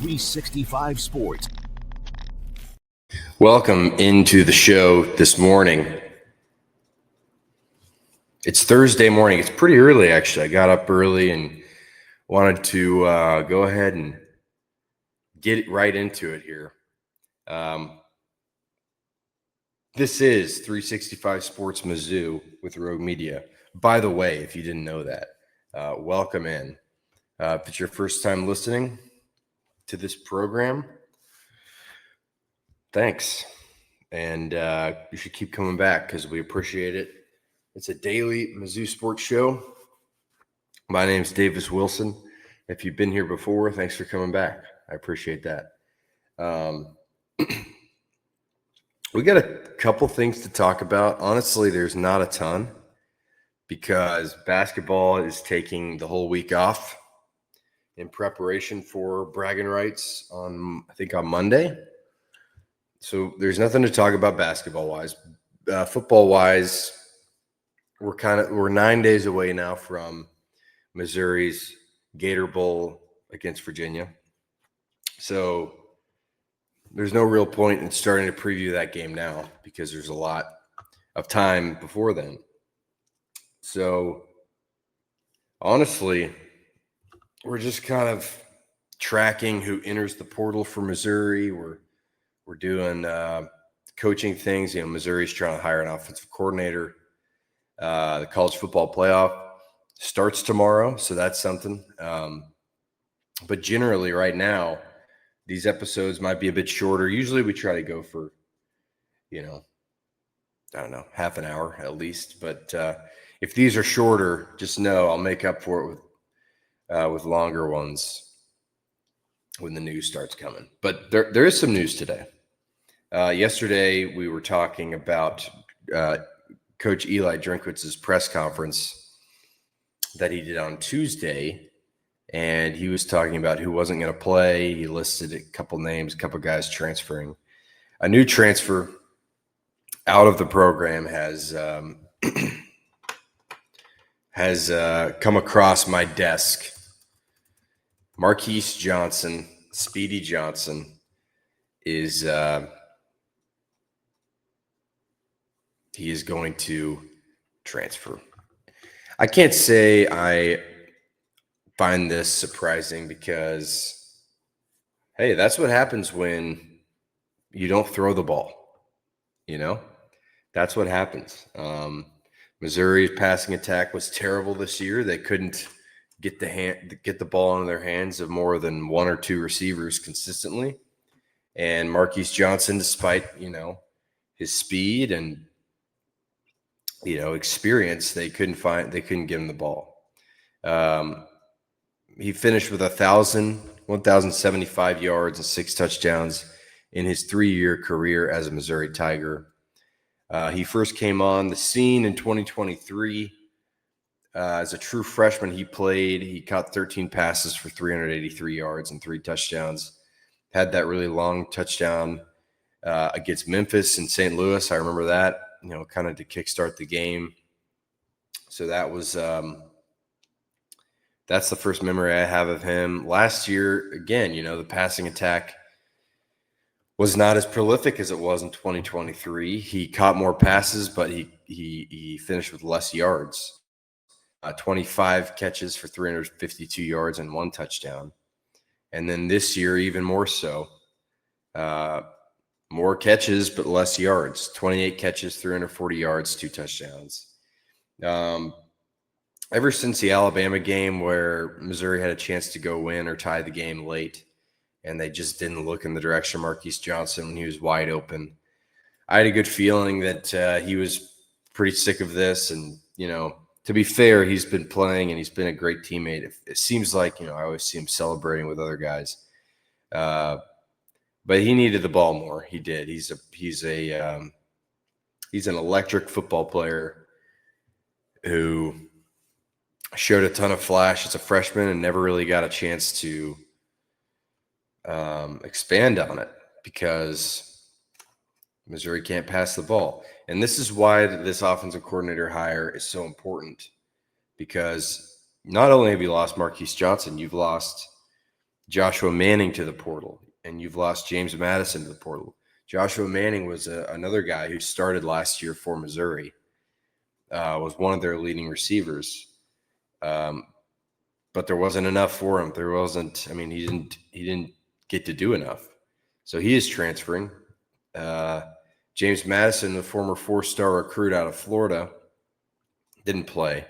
365 Sports. Welcome into the show this morning. It's Thursday morning. It's pretty early, actually. I got up early and wanted to go ahead and get right into it here. This is 365 Sports Mizzou with Rogue Media. By the way, if you didn't know that, welcome in. If it's your first time listening to this program, thanks. And you should keep coming back because we appreciate it. It's a daily Mizzou sports show. My name's Davis Wilson. If you've been here before, thanks for coming back. I appreciate that. We got a couple things to talk about. Honestly, there's not a ton because basketball is taking the whole week off in preparation for bragging rights on Monday. So there's nothing to talk about basketball-wise. Football-wise, we're 9 days away now from Missouri's Gator Bowl against Virginia. So there's no real point in starting to preview that game now because there's a lot of time before then. So honestly, we're just kind of tracking who enters the portal for Missouri. We're doing coaching things. Missouri's trying to hire an offensive coordinator. The college football playoff starts tomorrow, so that's something. But generally right now, these episodes might be a bit shorter. Usually we try to go for, half an hour at least. But if these are shorter, just know I'll make up for it with longer ones when the news starts coming. But there is some news today. Yesterday we were talking about Coach Eli Drinkwitz's press conference that he did on Tuesday. And he was talking about who wasn't going to play. He listed a couple names, a couple guys transferring. A new transfer out of the program has come across my desk. Marquis Johnson, Speedy Johnson, is he is going to transfer. I can't say I find this surprising because, hey, that's what happens when you don't throw the ball. That's what happens. Missouri's passing attack was terrible this year. They couldn't get the ball in their hands of more than one or two receivers consistently. And Marquis Johnson, despite his speed and experience, they couldn't get him the ball. He finished with 1,075 yards and 6 touchdowns in his 3-year career as a Missouri Tiger. He first came on the scene in 2023 as a true freshman. He caught 13 passes for 383 yards and 3 touchdowns. Had that really long touchdown against Memphis and St. Louis. I remember that, kind of to kickstart the game. So that was that's the first memory I have of him. Last year, again, the passing attack was not as prolific as it was in 2023. He caught more passes, but he finished with less yards. 25 catches for 352 yards and 1 touchdown. And then this year, even more so. More catches, but less yards. 28 catches, 340 yards, 2 touchdowns. Ever since the Alabama game where Missouri had a chance to go win or tie the game late, and they just didn't look in the direction of Marquis Johnson when he was wide open, I had a good feeling that he was pretty sick of this. And, to be fair, he's been playing and he's been a great teammate. It seems like, I always see him celebrating with other guys. But he needed the ball more. He did. He's an electric football player who showed a ton of flash as a freshman and never really got a chance to expand on it because Missouri can't pass the ball. And this is why this offensive coordinator hire is so important, because not only have you lost Marquis Johnson, you've lost Joshua Manning to the portal, and you've lost James Madison to the portal. Joshua Manning was another guy who started last year for Missouri, was one of their leading receivers. But there wasn't enough for him. There wasn't. I mean, he didn't get to do enough. So he is transferring. James Madison, the former 4-star recruit out of Florida, didn't play.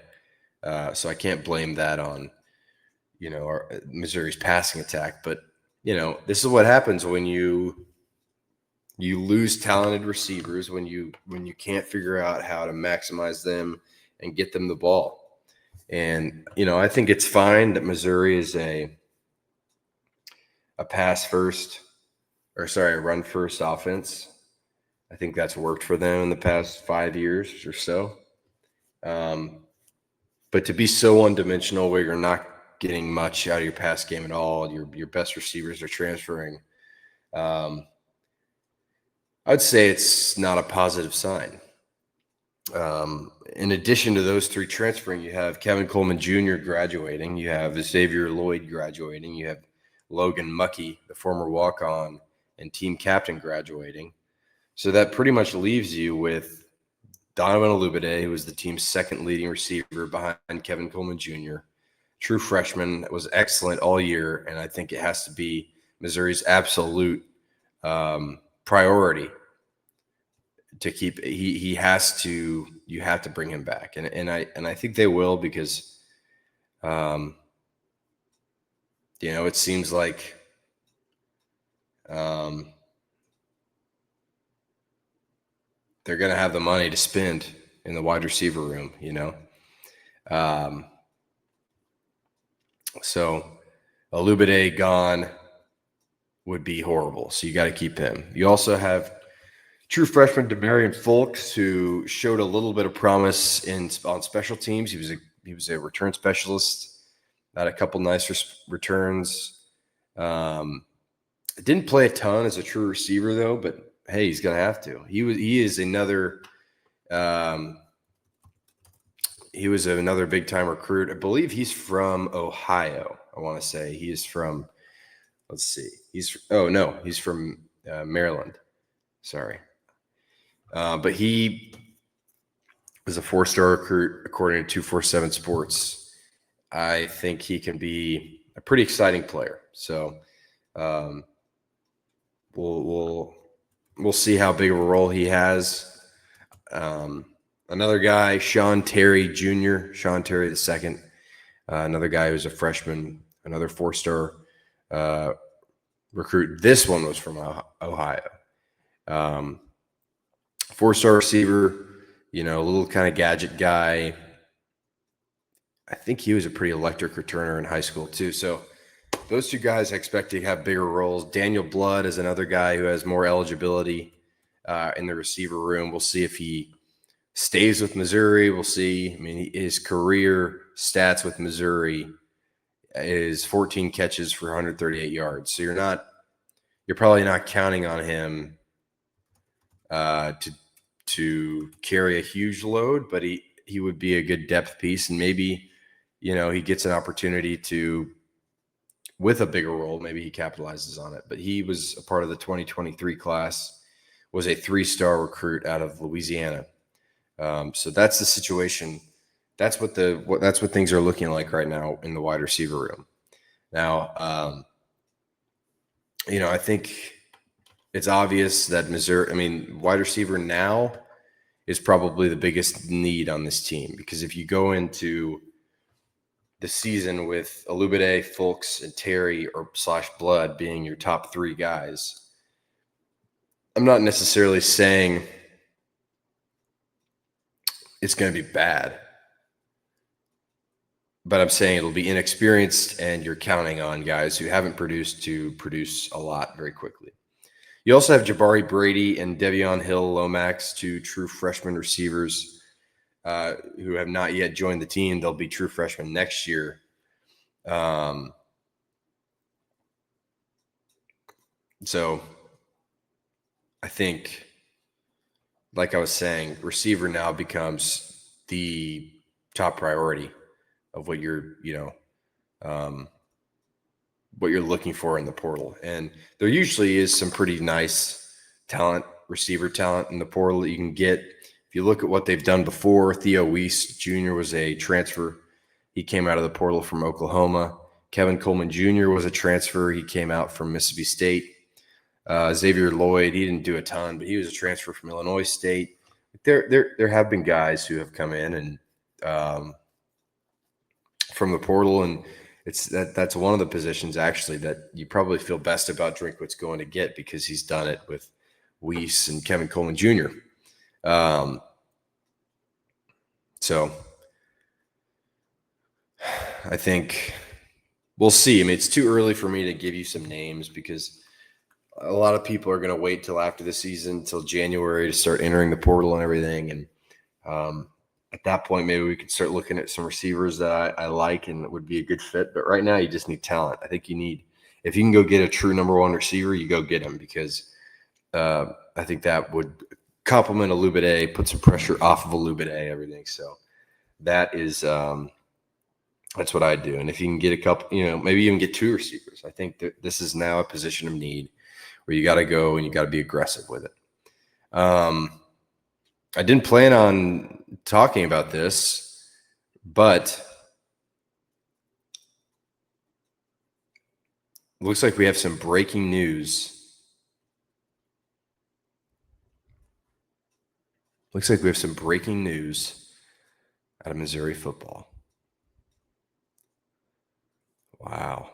So I can't blame that on, Missouri's passing attack. But, this is what happens when you lose talented receivers, when you can't figure out how to maximize them and get them the ball. And, I think it's fine that Missouri is a run first offense. I think that's worked for them in the past 5 years or so. But to be so one-dimensional where you're not getting much out of your pass game at all, your best receivers are transferring, I'd say it's not a positive sign. In addition to those three transferring, you have Kevin Coleman Jr. graduating, you have Xavier Lloyd graduating, you have Logan Muckey, the former walk-on and team captain, graduating. So that pretty much leaves you with Donovan Olubade, who was the team's second leading receiver behind Kevin Coleman Jr., true freshman that was excellent all year, and I think it has to be Missouri's absolute priority to keep. You have to bring him back, and I think they will, because it seems like they're going to have the money to spend in the wide receiver room, So Olubade gone would be horrible. So you got to keep him. You also have true freshman Demarion Fulks, who showed a little bit of promise on special teams. He was a return specialist, had a couple nice returns. Didn't play a ton as a true receiver though, but hey, he's gonna have to. He was another big time recruit. I believe he's from Ohio. I want to say he is from. Let's see. He's from Maryland. Sorry, but he was a 4-star recruit according to 247 Sports. I think he can be a pretty exciting player. So we'll see how big of a role he has. Another guy, Sean Terry Jr., Sean Terry II, another guy who's a freshman, another 4-star recruit. This one was from Ohio. 4-star receiver, a little kind of gadget guy. I think he was a pretty electric returner in high school too. So those two guys I expect to have bigger roles. Daniel Blood is another guy who has more eligibility in the receiver room. We'll see if he stays with Missouri. We'll see. I mean, his career stats with Missouri is 14 catches for 138 yards. So you're probably not counting on him to carry a huge load, but he would be a good depth piece, and maybe he gets an opportunity to, with a bigger role, maybe he capitalizes on it. But he was a part of the 2023 class, was a 3-star recruit out of Louisiana. So that's the situation. That's what things are looking like right now in the wide receiver room. Now, I think it's obvious that Missouri, wide receiver now is probably the biggest need on this team, because if you go into the season with Olubade, Fulks, and Terry or / Blood being your top 3 guys, I'm not necessarily saying it's going to be bad, but I'm saying it'll be inexperienced, and you're counting on guys who haven't produced to produce a lot very quickly. You also have Jabari Brady and Devion Hill Lomax, 2 true freshman receivers who have not yet joined the team. They'll be true freshmen next year. So I think, like I was saying, receiver now becomes the top priority of what what you're looking for in the portal. And there usually is some pretty nice talent, receiver talent in the portal that you can get. If you look at what they've done before, Theo Weiss Jr. was a transfer. He came out of the portal from Oklahoma. Kevin Coleman Jr. was a transfer. He came out from Mississippi State. Xavier Lloyd, he didn't do a ton, but he was a transfer from Illinois State. There have been guys who have come in and from the portal, and that's one of the positions actually that you probably feel best about Drinkwitz's going to get, because he's done it with Weiss and Kevin Coleman Jr. So I think we'll see. I mean, it's too early for me to give you some names, because a lot of people are going to wait till after the season, till January, to start entering the portal and everything. And at that point, maybe we could start looking at some receivers that I like and would be a good fit. But right now, you just need talent. I think if you can go get a true number one receiver, you go get him, because I think that would complement Olubade, put some pressure off of Olubade, everything. So that is that's what I do. And if you can get a couple, maybe even get two receivers, I think that this is now a position of need where you got to go and you got to be aggressive with it. I didn't plan on talking about this, but looks like we have some breaking news. Looks like we have some breaking news out of Missouri football. Wow.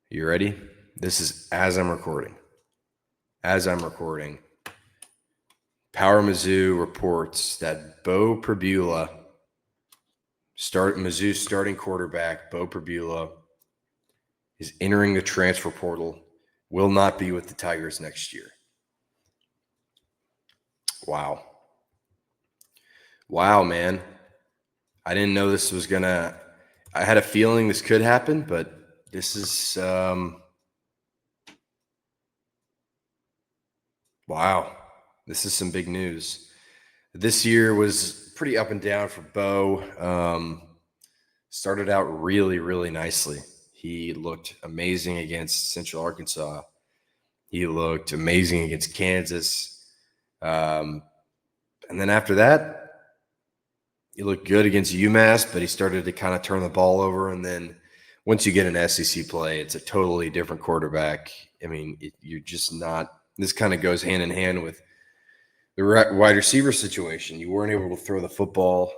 You ready? This is as I'm recording. Power Mizzou reports that Beau Pribula, Mizzou's starting quarterback, Beau Pribula, is entering the transfer portal, will not be with the Tigers next year. Wow. Wow, man. I didn't know this was I had a feeling this could happen, but this is wow. This is some big news. This year was pretty up and down for Beau. Started out really, really nicely. He looked amazing against Central Arkansas. He looked amazing against Kansas. And then after that, he looked good against UMass, but he started to kind of turn the ball over. And then once you get an SEC play, it's a totally different quarterback. I mean, you're just not – this kind of goes hand in hand with the wide receiver situation. You weren't able to throw the football.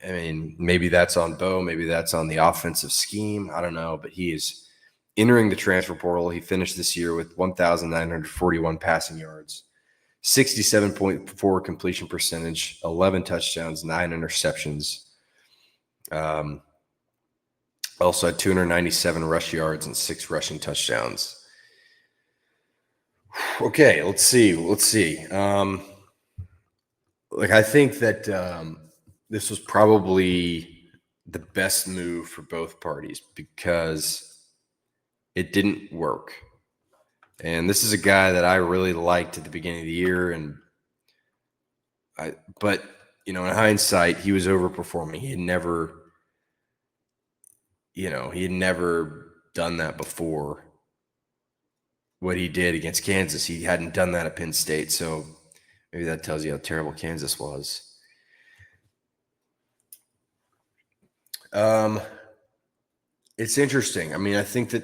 I mean, maybe that's on Beau. Maybe that's on the offensive scheme. I don't know. But he is entering the transfer portal. He finished this year with 1,941 passing yards, 67.4 completion percentage, 11 touchdowns, 9 interceptions. Also had 297 rush yards and 6 rushing touchdowns. Okay, let's see. I think that this was probably the best move for both parties, because it didn't work. And this is a guy that I really liked at the beginning of the year, but in hindsight, he was overperforming. He had never done that before. What he did against Kansas, he hadn't done that at Penn State, so maybe that tells you how terrible Kansas was. It's interesting. I mean, I think that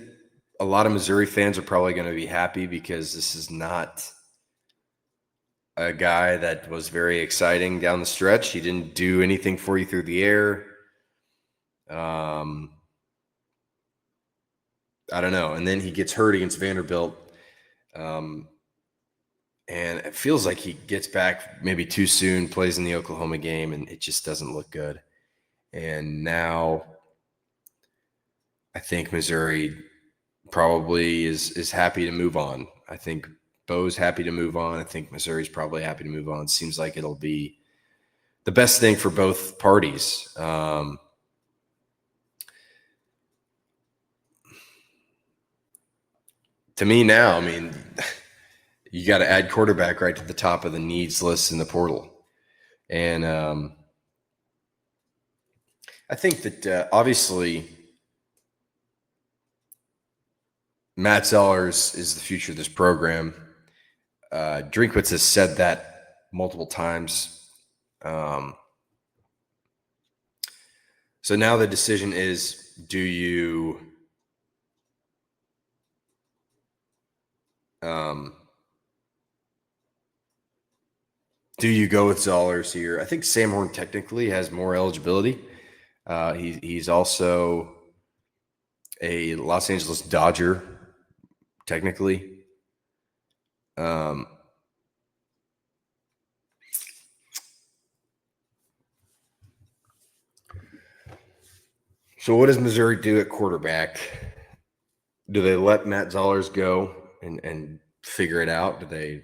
a lot of Missouri fans are probably going to be happy, because this is not a guy that was very exciting down the stretch. He didn't do anything for you through the air. I don't know. And then he gets hurt against Vanderbilt. And it feels like he gets back maybe too soon, plays in the Oklahoma game, and it just doesn't look good. And now I think Missouri probably is happy to move on. I think Beau's happy to move on. I think Missouri's probably happy to move on. Seems like it'll be the best thing for both parties. To me now, I mean, you got to add quarterback right to the top of the needs list in the portal. And I think that obviously Matt Zellers is the future of this program. Drinkwitz has said that multiple times. So now the decision is, do you go with Zollers here? I think Sam Horn technically has more eligibility. He's also a Los Angeles Dodger, technically. So what does Missouri do at quarterback? Do they let Matt Zollers go and figure it out? Do they,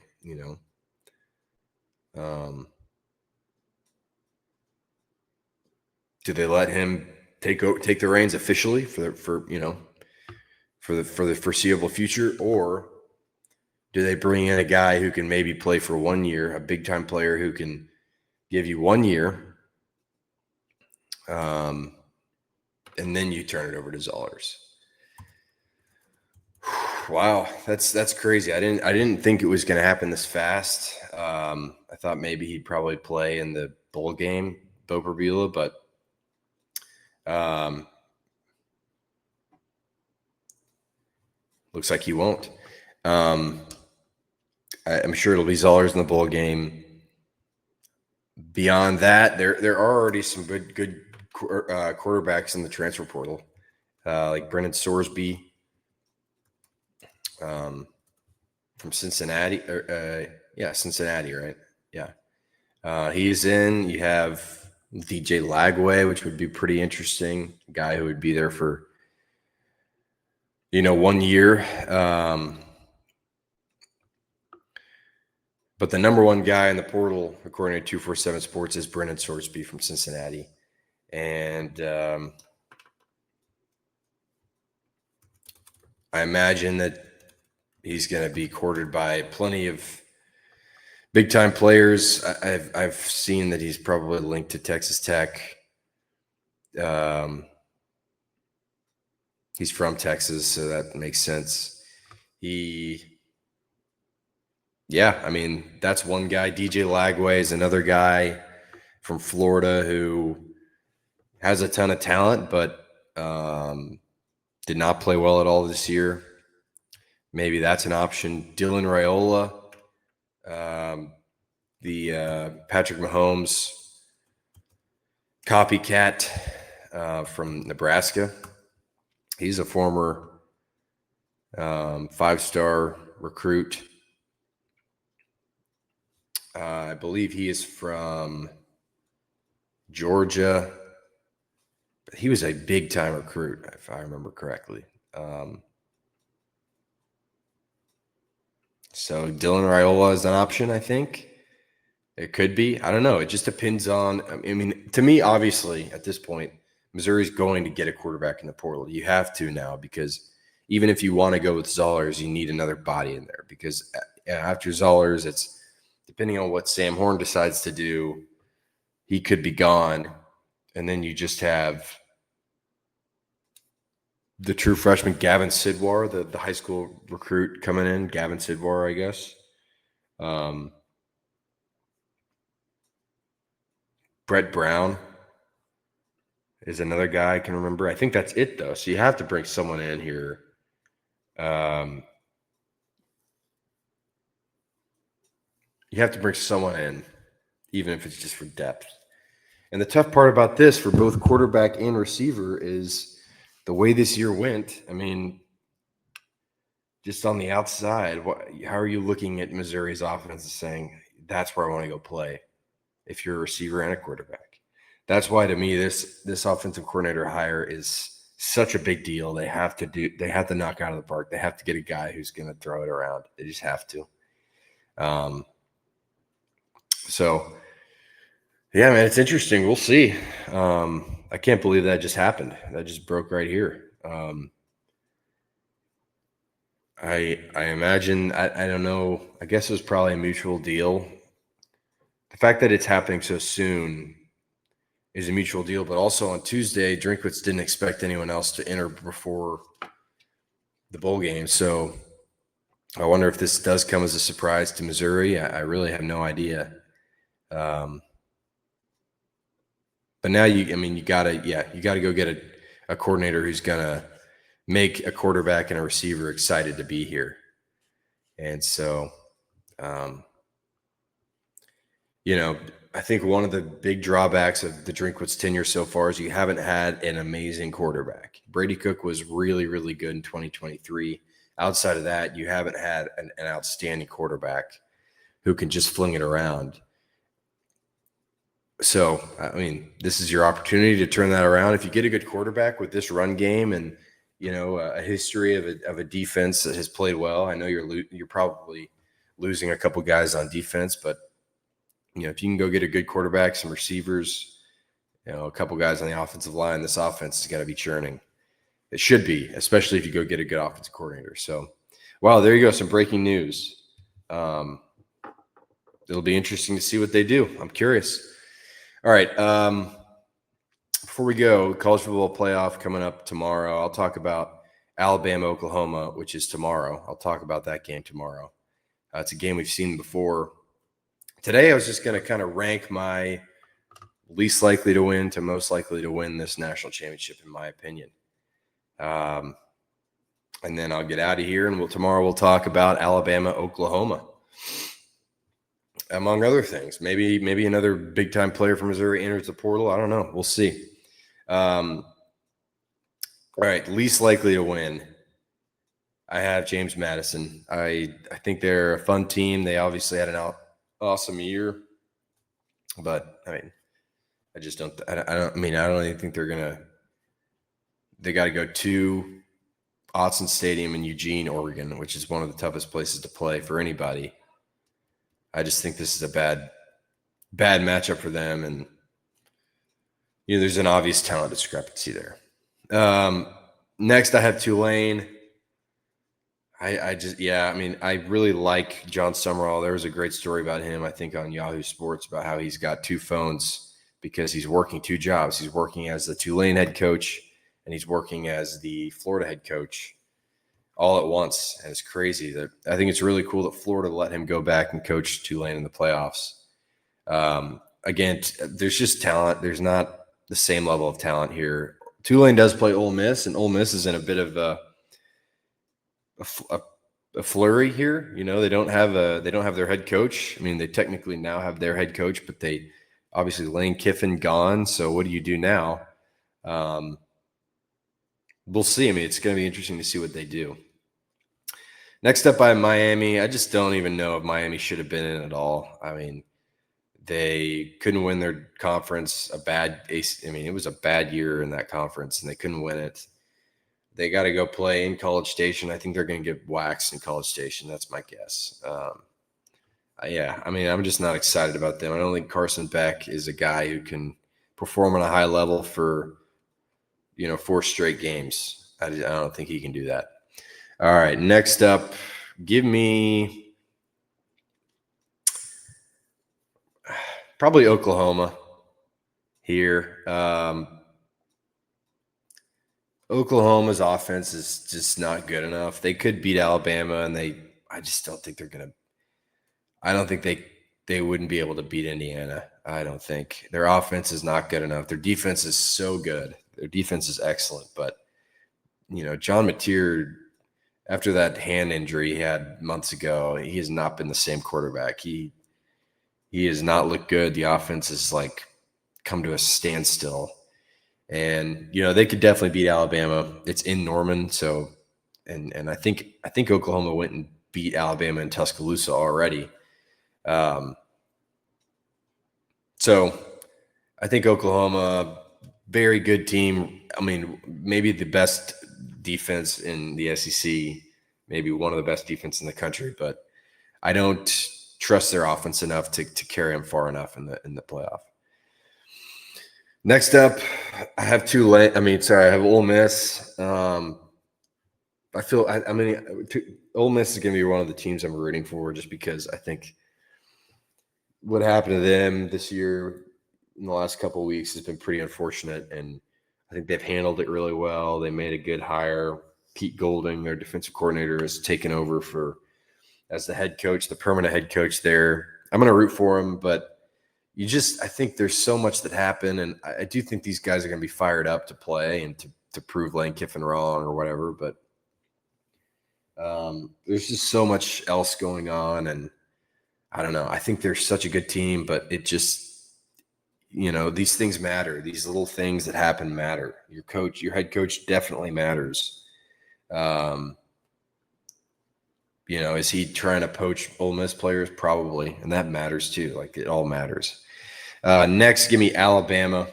do they let him take the reins officially for the foreseeable future, or do they bring in a guy who can maybe play for 1 year, a big time player who can give you 1 year, and then you turn it over to Zollers? Wow, that's crazy. I didn't think it was going to happen this fast. I thought maybe he'd probably play in the bowl game, Beau Pribula, but looks like he won't. I'm sure it'll be Zollers in the bowl game. Beyond that, there are already some good quarterbacks in the transfer portal, like Brennan Sorsby from Cincinnati. Cincinnati, right? Yeah. He's in. You have DJ Lagway, which would be pretty interesting. A guy who would be there for 1 year. But the number one guy in the portal, according to 247 Sports, is Brennan Sorsby from Cincinnati. And I imagine that he's going to be courted by plenty of big-time players. I've seen that he's probably linked to Texas Tech. He's from Texas, so that makes sense. That's one guy. DJ Lagway is another guy from Florida who has a ton of talent, but did not play well at all this year. Maybe that's an option. Dylan Raiola, the Patrick Mahomes copycat from Nebraska. He's a former 5-star recruit. I believe he is from Georgia. He was a big-time recruit, if I remember correctly. So Dylan Raiola is an option, I think. It could be. I don't know. It just depends on – to me, obviously, at this point, Missouri's going to get a quarterback in the portal. You have to now, because even if you want to go with Zollers, you need another body in there, because after Zollers, it's – depending on what Sam Horn decides to do, he could be gone. And then you just have the true freshman Gavin Sidwar, the high school recruit coming in, Gavin Sidwar, I guess. Brett Brown is another guy I can remember. I think that's it, though. So you have to bring someone in here. You have to bring someone in, even if it's just for depth. And the tough part about this for both quarterback and receiver is the way this year went. Just on the outside, how are you looking at Missouri's offense and saying, that's where I want to go play if you're a receiver and a quarterback? That's why, to me, this offensive coordinator hire is such a big deal. They have to knock out of the park. They have to get a guy who's going to throw it around. They just have to. So, yeah, man, it's interesting. We'll see. I can't believe that just happened. That just broke right here. I imagine, I don't know, I guess it was probably a mutual deal. The fact that it's happening so soon is a mutual deal, but also on Tuesday, Drinkwitz didn't expect anyone else to enter before the bowl game. So I wonder if this does come as a surprise to Missouri. I really have no idea. But now you gotta go get a coordinator who's gonna make a quarterback and a receiver excited to be here. And so, I think one of the big drawbacks of the Drinkwitz tenure so far is you haven't had an amazing quarterback. Brady Cook was really, really good in 2023. Outside of that, you haven't had an outstanding quarterback who can just fling it around. So, this is your opportunity to turn that around. If you get a good quarterback with this run game and, a history of a defense that has played well, I know you're probably losing a couple guys on defense, but, if you can go get a good quarterback, some receivers, a couple guys on the offensive line, this offense has got to be churning. It should be, especially if you go get a good offensive coordinator. So, wow, there you go. Some breaking news. It'll be interesting to see what they do. I'm curious. All right. Before we go, college football playoff coming up tomorrow. I'll talk about Alabama, Oklahoma, which is tomorrow. I'll talk about that game tomorrow. It's a game we've seen before. Today, I was just going to kind of rank my least likely to win to most likely to win this national championship, in my opinion. And then I'll get out of here, and tomorrow we'll talk about Alabama, Oklahoma, among other things. Maybe another big-time player from Missouri enters the portal. I don't know. We'll see. All right, least likely to win. I have James Madison. I think they're a fun team. They obviously had an awesome year, but I just don't. I don't even think they're gonna. They got to go to Autzen Stadium in Eugene, Oregon, which is one of the toughest places to play for anybody. I just think this is a bad matchup for them, and there's an obvious talent discrepancy there. Next, I have Tulane. I really like John Summerall. There was a great story about him, I think, on Yahoo Sports about how he's got two phones because he's working two jobs. He's working as the Tulane head coach and he's working as the Florida head coach all at once. And it's crazy. I think it's really cool that Florida let him go back and coach Tulane in the playoffs. Again, there's just talent. There's not the same level of talent here. Tulane does play Ole Miss, and Ole Miss is in a bit of a flurry here. They don't have their head coach. They technically now have their head coach, but they obviously Lane Kiffin gone. So what do you do now? We'll see. It's going to be interesting to see what they do. Next up, I have Miami. I just don't even know if Miami should have been in at all. They couldn't win their conference. It was a bad year in that conference, and they couldn't win it. They got to go play in College Station. I think they're going to get waxed in College Station. That's my guess. I'm just not excited about them. I don't think Carson Beck is a guy who can perform on a high level for, 4 straight games. I don't think he can do that. All right, next up, give me probably Oklahoma here. Oklahoma's offense is just not good enough. They could beat Alabama, and I just don't think they're going to – I don't think they wouldn't be able to beat Indiana. I don't think. Their offense is not good enough. Their defense is so good. Their defense is excellent. But, John Mateer, after that hand injury he had months ago, he has not been the same quarterback. He has not looked good. The offense has, come to a standstill. And, they could definitely beat Alabama. It's in Norman. So, and I think Oklahoma went and beat Alabama in Tuscaloosa already. So I think Oklahoma, very good team. Maybe the best defense in the SEC, maybe one of the best defense in the country, but I don't trust their offense enough to carry them far enough in the playoff. Next up, I have I have Ole Miss. Ole Miss is going to be one of the teams I'm rooting for just because I think what happened to them this year in the last couple of weeks has been pretty unfortunate, and I think they've handled it really well. They made a good hire Pete Golding, their defensive coordinator, has taken over as the head coach, the permanent head coach there. I'm going to root for him, but I think there's so much that happened, and I do think these guys are going to be fired up to play and to prove Lane Kiffin wrong or whatever. But there's just so much else going on, and I don't know. I think they're such a good team, but it just, these things matter. These little things that happen matter. Your head coach definitely matters. Is he trying to poach Ole Miss players? Probably, and that matters too. Like, it all matters. Next, give me Alabama.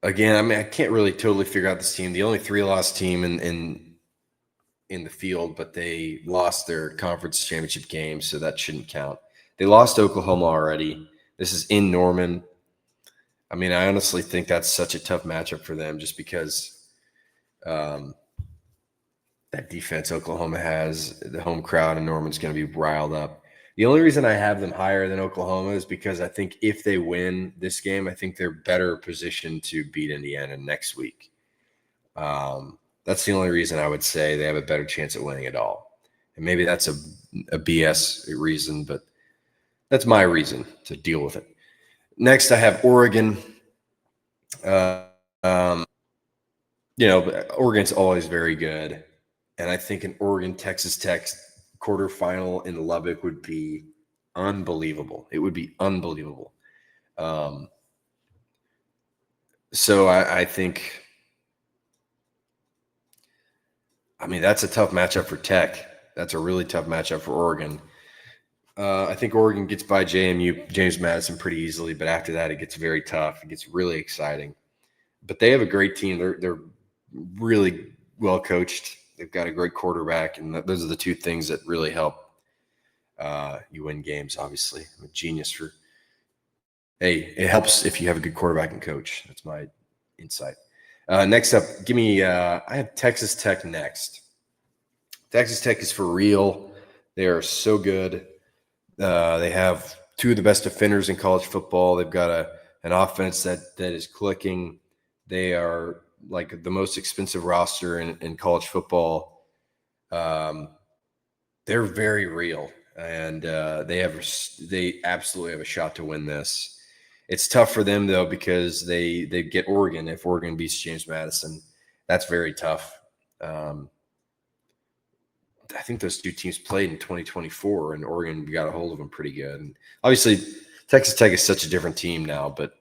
Again, I can't really totally figure out this team. The only 3-loss team in the field, but they lost their conference championship game, so that shouldn't count. They lost to Oklahoma already. This is in Norman. I honestly think that's such a tough matchup for them, just because that defense Oklahoma has, the home crowd in Norman's going to be riled up. The only reason I have them higher than Oklahoma is because I think if they win this game, I think they're better positioned to beat Indiana next week. That's the only reason I would say they have a better chance at winning it all. And maybe that's a BS reason, but that's my reason to deal with it. Next, I have Oregon. Oregon's always very good. And I think an Oregon-Texas Tech quarterfinal in Lubbock would be unbelievable. It would be unbelievable. So I think, that's a tough matchup for Tech. That's a really tough matchup for Oregon. I think Oregon gets by James Madison, pretty easily, but after that, it gets very tough. It gets really exciting. But they have a great team. They're really well coached. They've got a great quarterback, and those are the two things that really help you win games, obviously. I'm a genius for – it helps if you have a good quarterback and coach. That's my insight. Next up, give me I have Texas Tech next. Texas Tech is for real. They are so good. They have two of the best defenders in college football. They've got an offense that is clicking. They are – like the most expensive roster in college football. They're very real, and they absolutely have a shot to win this. It's tough for them though, because they get Oregon. If Oregon beats James Madison, that's very tough. I think those two teams played in 2024, and Oregon got a hold of them pretty good. And obviously, Texas Tech is such a different team now, but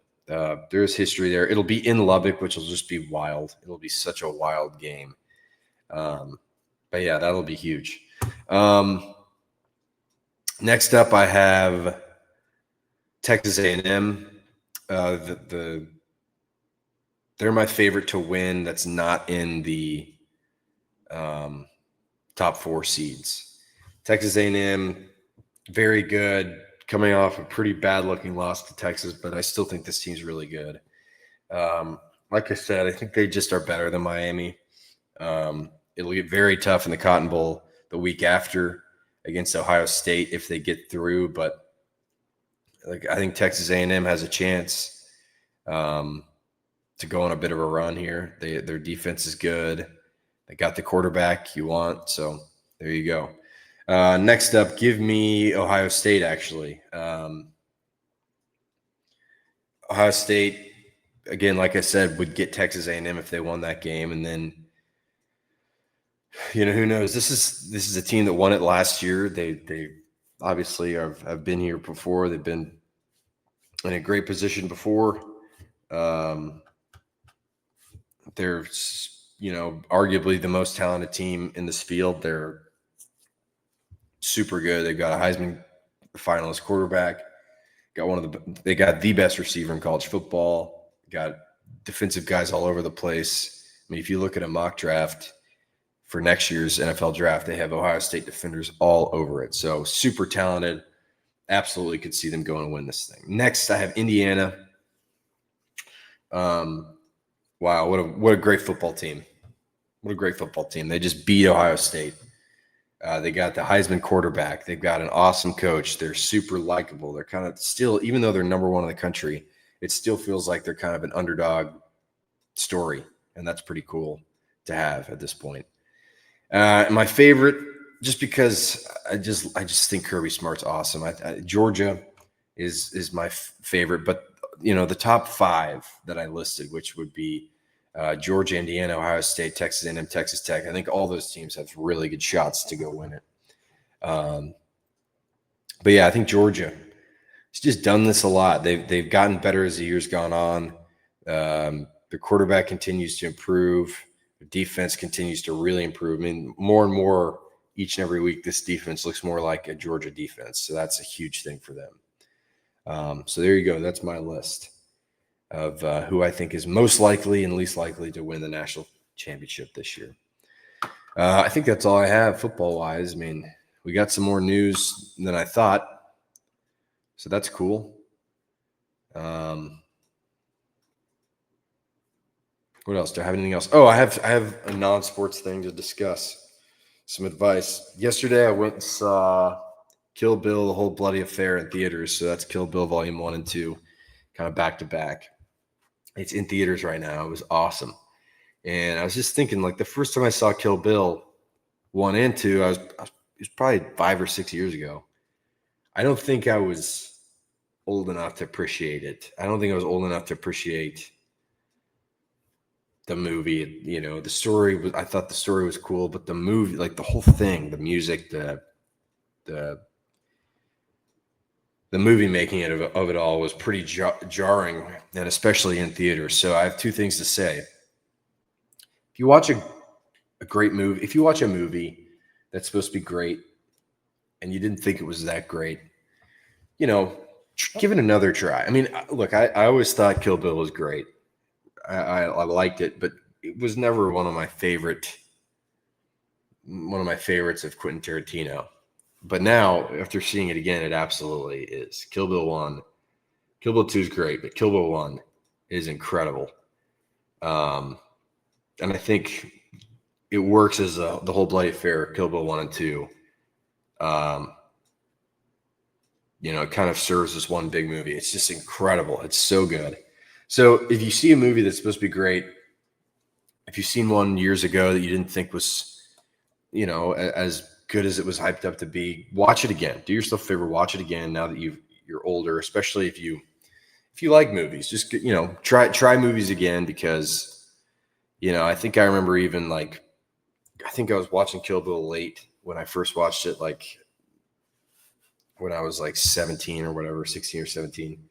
there's history there. It'll be in Lubbock, which will just be wild. It'll be such a wild game. But yeah, that'll be huge. Next up, I have Texas A&M. They're my favorite to win. That's not in the top 4 seeds. Texas A&M, very good. Coming off a pretty bad-looking loss to Texas, but I still think this team's really good. Like I said, I think they just are better than Miami. It'll get very tough in the Cotton Bowl the week after against Ohio State if they get through, but I think Texas A&M has a chance to go on a bit of a run here. Their defense is good. They got the quarterback you want, so there you go. Next up, give me Ohio State, actually. Ohio State, again, like I said, would get Texas A&M if they won that game. And then, who knows? This is a team that won it last year. They obviously have been here before. They've been in a great position before. They're, arguably the most talented team in this field. They're super good. They've got a Heisman finalist quarterback. They got the best receiver in college football. Got defensive guys all over the place. If you look at a mock draft for next year's NFL draft, they have Ohio State defenders all over it. So super talented. Absolutely could see them go and win this thing. Next, I have Indiana. Wow, what a great football team. What a great football team. They just beat Ohio State. They got the Heisman quarterback. They've got an awesome coach. They're super likable. They're kind of still, even though they're number 1 in the country, it still feels like they're kind of an underdog story, and that's pretty cool to have at this point. My favorite, just because I just think Kirby Smart's awesome. Georgia is my favorite, but the top 5 that I listed, which would be Georgia, Indiana, Ohio State, Texas A&M, Texas Tech. I think all those teams have really good shots to go win it. But yeah, I think Georgia has just done this a lot. They've gotten better as the year's gone on. The quarterback continues to improve. The defense continues to really improve. I mean, more and more each and every week, this defense looks more like a Georgia defense. So that's a huge thing for them. So there you go. That's my list of who I think is most likely and least likely to win the national championship this year. I think that's all I have football-wise. I mean, we got some more news than I thought, so that's cool. What else? Do I have anything else? Oh, I have a non-sports thing to discuss. Some advice. Yesterday, I went and saw Kill Bill, The Whole Bloody Affair in theaters. So that's Kill Bill Volume 1 and 2, kind of back to back. It's in theaters right now. It was awesome. And I was just thinking, like, the first time I saw Kill Bill 1 and 2, it was probably 5 or 6 years ago. I don't think I was old enough to appreciate it. I don't think I was old enough to appreciate the movie. The story I thought the story was cool, but the movie, like the whole thing, the music, the movie making of it all was pretty jarring, and especially in theaters. So I have 2 things to say. If you watch a great movie, if you watch a movie that's supposed to be great and you didn't think it was that great, give it another try. I mean, look, I always thought Kill Bill was great. I liked it, but it was never one of my favorites of Quentin Tarantino. But now, after seeing it again, it absolutely is. Kill Bill 1. Kill Bill 2 is great, but Kill Bill 1 is incredible. And I think it works as the Whole Bloody Affair, Kill Bill 1 and 2. It kind of serves as one big movie. It's just incredible. It's so good. So if you see a movie that's supposed to be great, if you've seen one years ago that you didn't think was, as good as it was hyped up to be, watch it again. Do yourself a favor, watch it again now that you're older, especially if you like movies. Just try movies again, because I think I remember even I think I was watching Kill Bill late when I first watched it, like when I was like 17 or whatever, 16 or 17.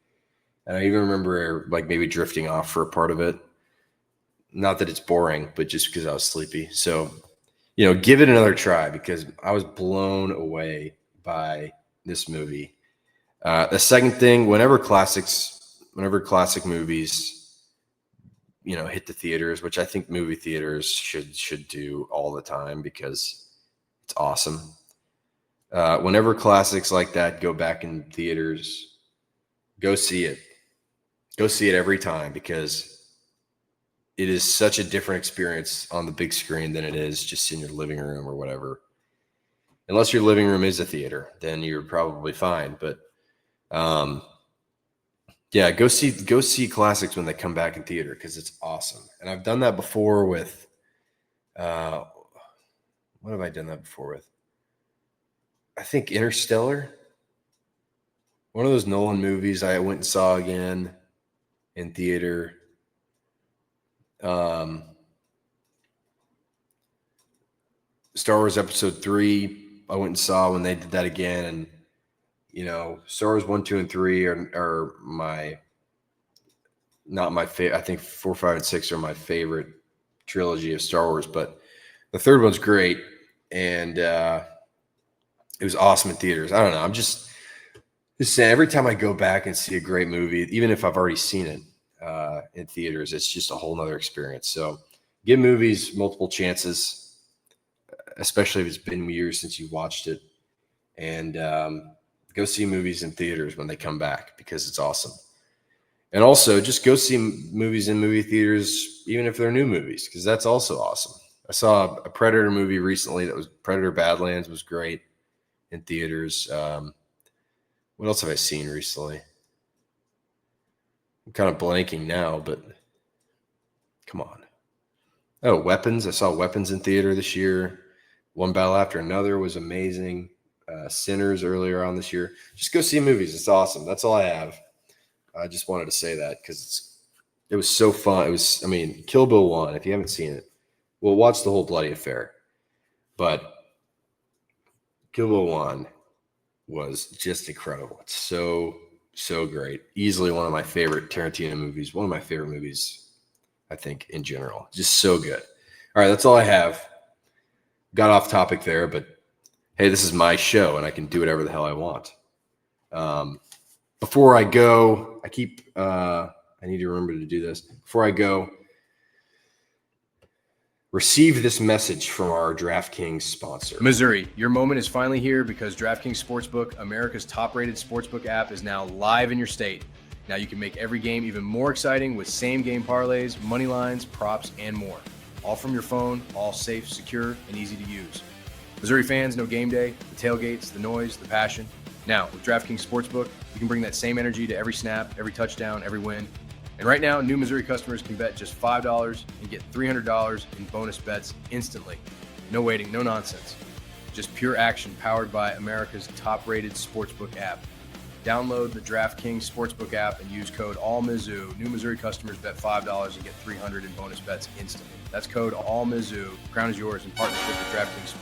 And I even remember like maybe drifting off for a part of it. Not that it's boring, but just because I was sleepy. So, give it another try, because I was blown away by this movie. The second thing, whenever classic movies, hit the theaters, which I think movie theaters should do all the time because it's awesome. Whenever classics like that go back in theaters, go see it. Go see it every time, because it is such a different experience on the big screen than it is just in your living room or whatever. Unless your living room is a theater, then you're probably fine. But yeah, go see classics when they come back in theater, because it's awesome. And I've done that before with what have I done that before with? I think Interstellar. One of those Nolan movies I went and saw again in theater. Star Wars Episode 3, I went and saw when they did that again. And, Star Wars 1, 2, and 3 are not my favorite. I think 4, 5, and 6 are my favorite trilogy of Star Wars. But the third one's great. And it was awesome in theaters. I don't know. I'm just saying, every time I go back and see a great movie, even if I've already seen it in theaters, it's just a whole nother experience. So give movies multiple chances, especially if it's been years since you watched it, and go see movies in theaters when they come back, because it's awesome. And also just go see movies in movie theaters, even if they're new movies, because that's also awesome. I saw a Predator movie recently that was Predator Badlands, was great in theaters. What else have I seen recently? I'm kind of blanking now, but Come on. Oh, Weapons. I saw Weapons in theater this year. One Battle After Another was amazing. Sinners earlier on this year. Just go see movies. It's awesome. That's all I have. I just wanted to say that because it was so fun. Kill Bill 1, if you haven't seen it, well, watch the whole bloody affair. But Kill Bill 1 was just incredible. It's so great. Easily one of my favorite Tarantino movies. One of my favorite movies, I think, in general. Just so good. All right, that's all I have. Got off topic there, but hey, this is my show, and I can do whatever the hell I want. Before I go, I need to remember to do this. Before I go, receive this message from our DraftKings sponsor. Missouri, your moment is finally here because DraftKings Sportsbook, America's top-rated sportsbook app, is now live in your state. Now you can make every game even more exciting with same-game parlays, money lines, props, and more. All from your phone, all safe, secure, and easy to use. Missouri fans know game day, the tailgates, the noise, the passion. Now, with DraftKings Sportsbook, you can bring that same energy to every snap, every touchdown, every win. And right now, new Missouri customers can bet just $5 and get $300 in bonus bets instantly. No waiting, no nonsense. Just pure action powered by America's top-rated sportsbook app. Download the DraftKings Sportsbook app and use code ALLMIZZOU. New Missouri customers bet $5 and get $300 in bonus bets instantly. That's code ALLMIZZOU. Crown is yours in partnership with DraftKings.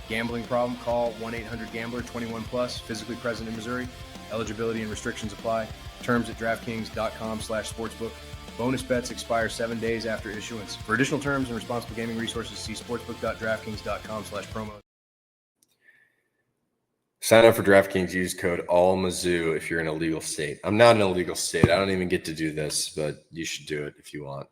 Gambling problem? Call 1-800-GAMBLER. 21 plus. Physically present in Missouri. Eligibility and restrictions apply. Terms at DraftKings.com/sportsbook. Bonus bets expire 7 days after issuance. For additional terms and responsible gaming resources, see sportsbook.draftkings.com/promo. Sign up for DraftKings. Use code ALLMIZZOU if you're in a legal state. I'm not in a legal state. I don't even get to do this, but you should do it if you want.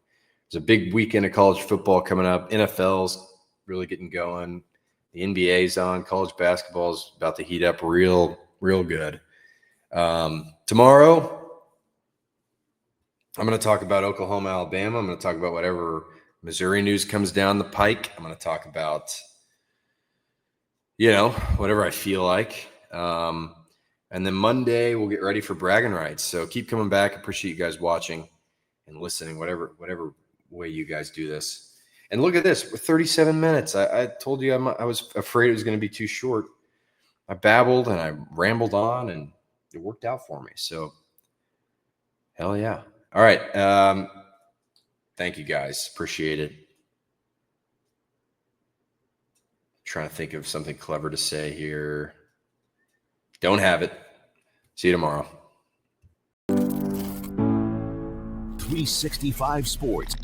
There's a big weekend of college football coming up. NFL's really getting going. The NBA's on. College basketball's about to heat up real good. Tomorrow, I'm going to talk about Oklahoma, Alabama. I'm going to talk about whatever Missouri news comes down the pike. I'm going to talk about, whatever I feel like. And then Monday, we'll get ready for bragging rights. So keep coming back. Appreciate you guys watching and listening, whatever way you guys do this. And look at this. We're 37 minutes. I told you I was afraid it was going to be too short. I babbled and I rambled on, and it worked out for me. So, hell yeah. All right. Thank you, guys. Appreciate it. Trying to think of something clever to say here. Don't have it. See you tomorrow. 365 Sports.